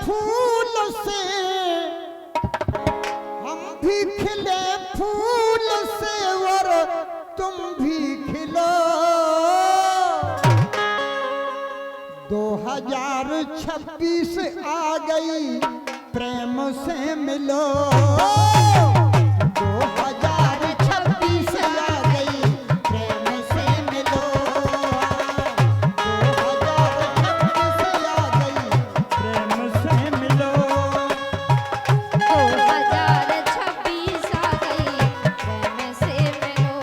फूल से, हम भी खिले फूल से और तुम भी खिलो। 2026 आ गई, प्रेम से मिलो। 2026 आ गई, प्रेम से मिलो। 2026 आ गई, प्रेम से मिलो। 2026 आ गई, प्रेम से मिलो।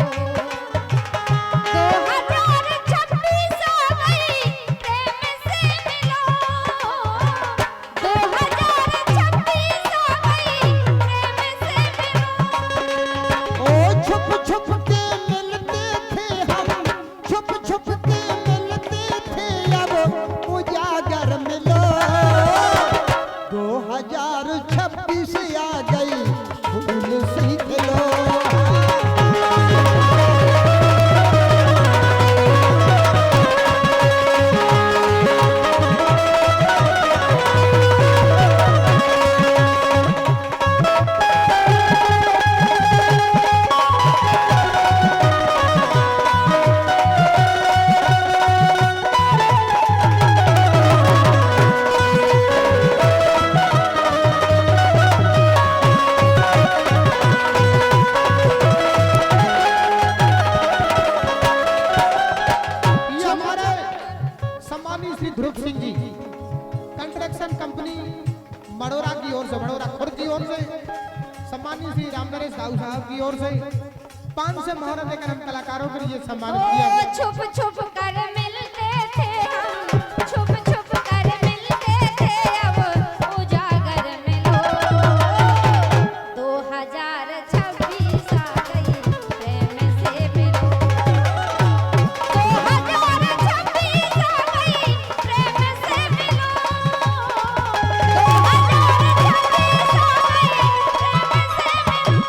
2026 आ गई, प्रेम से मिलो। 2026 आ गई, प्रेम से मिलो। ओ छुप छुप के मिलते थे हम, छुप छुप के मिलते थे, अब उजागर मिलो। 2026 आ गई, फूल सीख लो। ये हमारे सम्मानित श्री ध्रुव सिंह जी कंस्ट्रक्शन कंपनी मड़ोरा की ओर से, मड़ोरा खुर्द की ओर से, सम्मानित श्री रामनरेश साहू साहब की ओर से 500 मोहर देकर हम कलाकारों के लिए सम्मानित किया ओ गया। छुप छुप कर मिलते थे हम, छुप छुप कर मिलते थे, अब उजागर मिलो। 2026 आ गई, प्रेम से मिलो। 2026 आ गई, प्रेम से मिलो। 2026 आ गई, प्रेम से मिलो।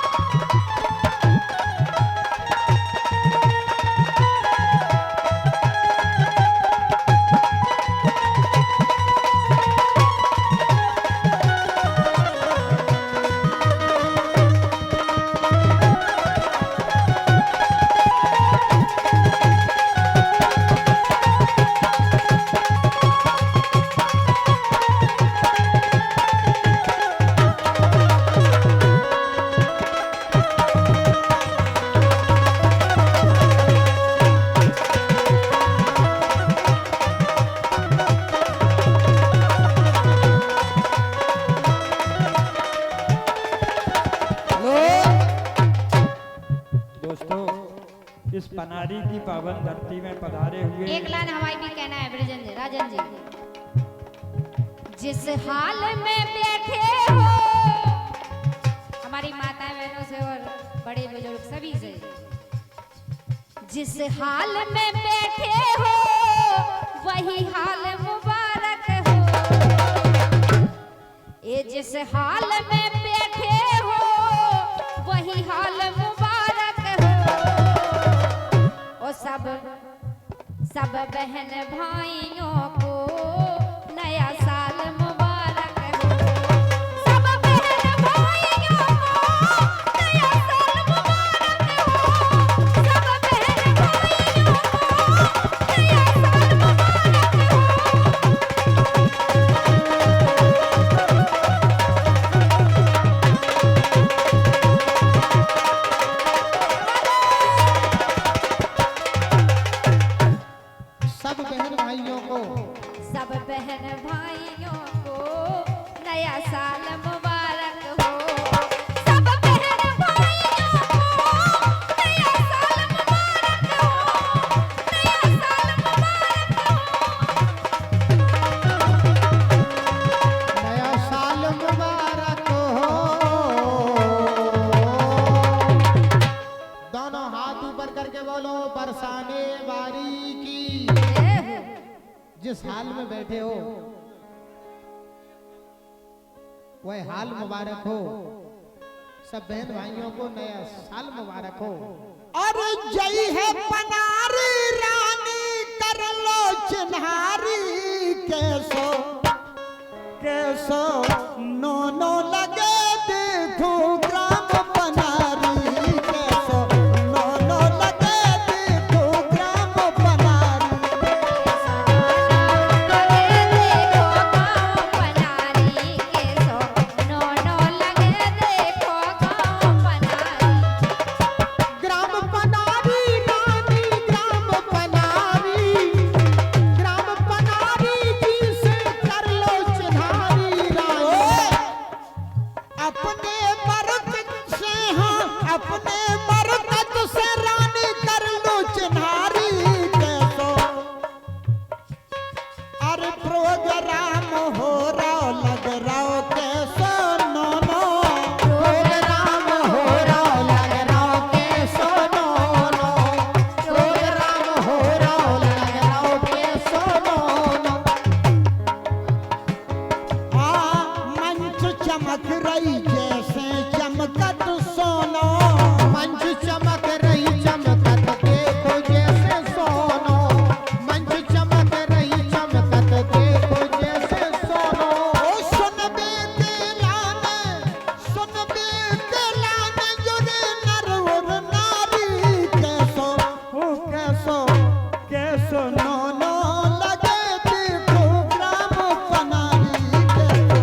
दोस्तों, इस पनारी की पावन धरती में पधारे हुए एक लाइन हमारी भी कहना है ब्रजन जी, राजन जी। जिस हाल में बैठे हो, हमारी माताएं बहनों से और बड़े बुजुर्ग सभी से, जिस हाल में बैठे हो वही हाल मुबारक हो। ये जिस हाल में बैठे हो वही हाल मुबारक हो। और सब बहन भाइयों को नया साल मुबारक हो। सब बहन भाइयों को नया साल मुबारक हो। सब बहन भाइयों को नया साल मुबारक हो। सब बहन भाइयों को, सब बहन भाइयों को नया साल मुबारक हो। सब बहन भाइयों को नया साल मुबारक हो। नया साल मुबारक हो। नया साल मुबारक हो। दोनों हाथ ऊपर करके बोलो, बरसाने वारी की। जिस हाल में बैठे हो वह हाल मुबारक हो। सब बहन भाइयों को नया साल मुबारक हो। अरे जय है पनारी रानी, कर लो चिन्हारी कैसो कैसो नो नो लगे देखो ग्राम पनारी कैसो नो नो लगे देखो ग्राम पनारी ग्राम पनारी रानी ग्राम पनारी जी से कर लो चिन्हारी रानी। अपने मरकत से हाँ अपने मरकत से रानी कर लो चिन्हारी कैसो अरे प्रोग्राम हो रहा लग रहा कैसो नो नो प्रोग्राम हो रहा लग रहा के सोनो नो प्रोग्राम हो रहा लग रहा के सोनो नो। मंच चमक रही जैसे चमकत सोनो मंच चमक रही चमकत देखो जैसे सोनो मंच चमक रही चमकत देखो जैसे सोनो। ओ सुन बे दिलाने जुरे नर और नारी कैसो ओ कैसो कैसो नो नो लगे देखो ग्राम पनारी कैसो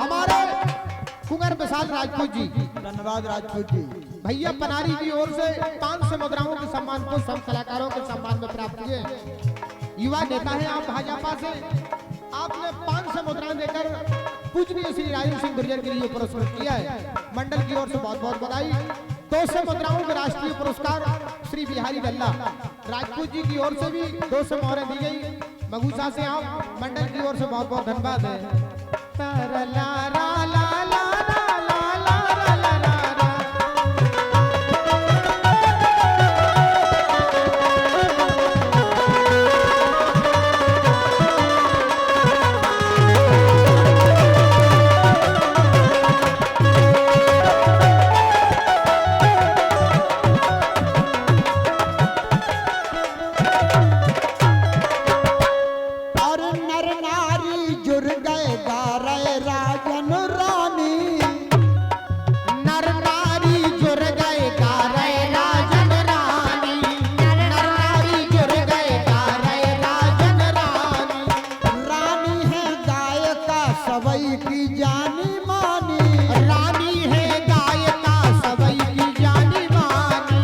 हमारे कुंवर विशाल राजपूत जी धन्यवाद राजपूत जी भैया पनारी की ओर से 500 मुद्राओं के सम्मान को सब कलाकारों के सम्मान में प्राप्त किए। युवा नेता है आप भाजपा से, आपने 500 मुद्राएं देकर पूजनीय श्री राजेंद्र सिंह गुर्जर के लिए पुरस्कृत किया है। मंडल की ओर से बहुत बहुत बधाई। 200 मुद्राओं का राष्ट्रीय पुरस्कार श्री बिहारी गल्ला राजपूत जी की ओर से भी 200 मोहरें दी गई। मगूसा से आप मंडल की ओर से बहुत बहुत धन्यवाद है। ला ला ला ला ला ला ला ला ला ला। और नर नारी जुड़ गए गा रहे राजन रानी नर नारी जुड़ गए गा रहे राजन रानी नर नारी जुड़ गए गा रहे राजन रानी। रानी है गायका सबई की जानी मानी रानी है गायिका सबई की जानी मानी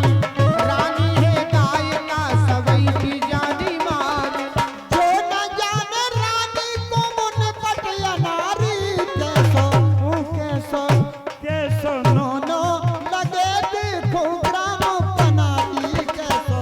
रानी है गायिका सबई की जानी मानी। जो न जाने रानी को मुन पटिया नारी कैसो ओ कैसो कैसो नो नो लगे देखो ग्राम पनारी कैसो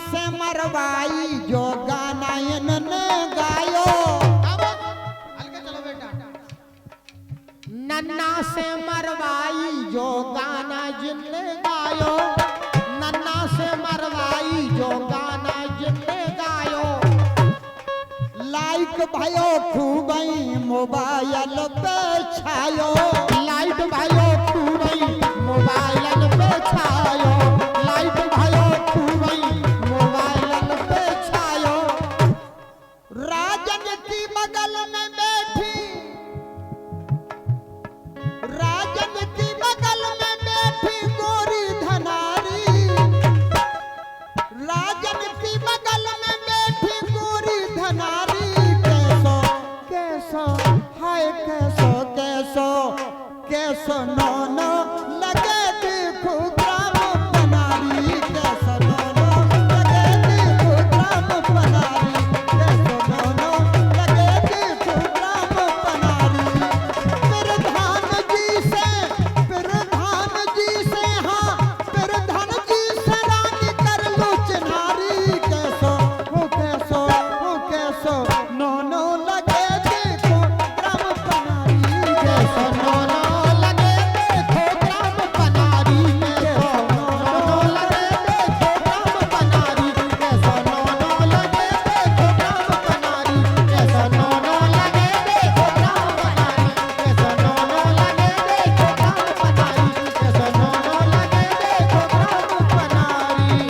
से मरवाई जो गाना इन्होंने गायो। अब हल्के चलो बेटा। नन्ना से मरवाई जो गाना जिनने गायो, नन्ना से मरवाई जो गाना जिनने गायो। लाइक भयो खूबई मोबाइल पे छायो। लाइट भाइयों खूबई मोबाइल पे छायो, लाइट भाइयों खूबई मोबाइल पे छायो। राजन की बगल में बैठी, राजन की बगल में बैठी गोरी धनारी। राजन की बगल में बैठी गोरी धनारी। कैसो कैसो हाय कैसो कैसो कैसो नोनो लगे देखो ग्राम बनारी। कैसो नोनो लगे देखो ग्राम बनारी। कैसो नोनो लगे देखो ग्राम बनारी। प्रधान जी से हाँ प्रधान जी से रानी कर लो चिन्हारी। कैसो हो कैसो हो कैसो नोनो लगे देखो ग्राम बनारी। कैसो नोनो लगे देखो ग्राम बनारी, कैसो नोनो लगे देखो ग्राम बनारी, कैसो नोनो लगे देखो ग्राम बनारी, कैसो नोनो लगे देखो ग्राम बनारी, कैसो नोनो लगे देखो ग्राम बनारी, कैसो नोनो लगे देखो ग्राम बनारी।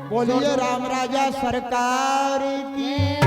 बोलिए राम राजा सरकार की।